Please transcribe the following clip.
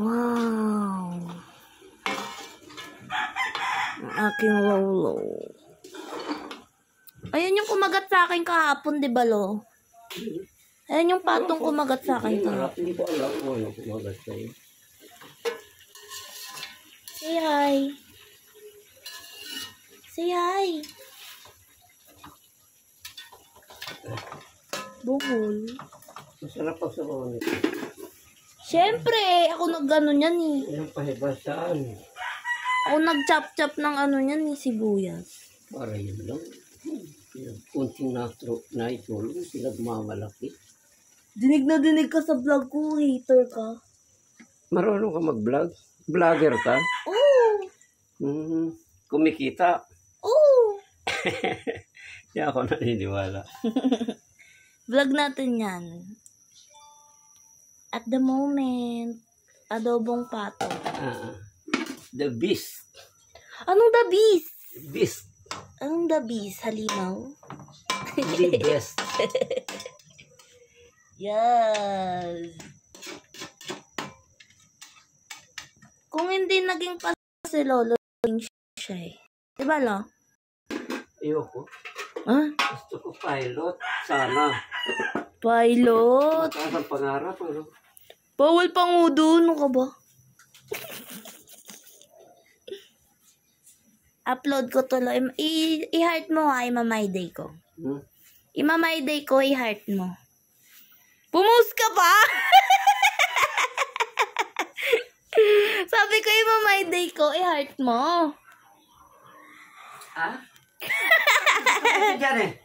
Wow. Ang aking lolo. Ayun yung kumagat sa akin kahapon, di ba, Lo? Ayun yung patong kumagat sa akin kahapon. Hindi ko alam kung ano kumagat sa'yo. Say hi. Say hi. Bukol. Masarap ang sabaw nito. Siyempre, ako nag-ano niyan eh. Yung pahibasaan. Ako nag-chop-chop ng ano niyan eh, sibuyas. Para yun lang. Kunting na itulong, pinagmamalaki. Dinig na dinig ka sa vlog ko, hater ka. Marunong ka mag-vlog? Vlogger ka? Oo. Kumikita? Oo. Hindi ako naniniwala. Vlog natin yan. At the moment, adobong pato. The Beast. Anong the beast? Beast. Anong the beast? Halimaw? The best. Yes. Kung hindi naging pa si Lolo, siya eh. Diba, Lo? Ayoko. Ha? Gusto ko pilot. Sana. Pilot? Mataas ang pangarap. Ano? Bawal pangudo. Ano ka ba? Upload ko to, Lo. I-heart mo ha, imamay day ko. Imamay day ko, i-heart mo. Pumus ka pa? Sabi ko, imamay day ko, i-heart mo. Ha? Ano diyan eh?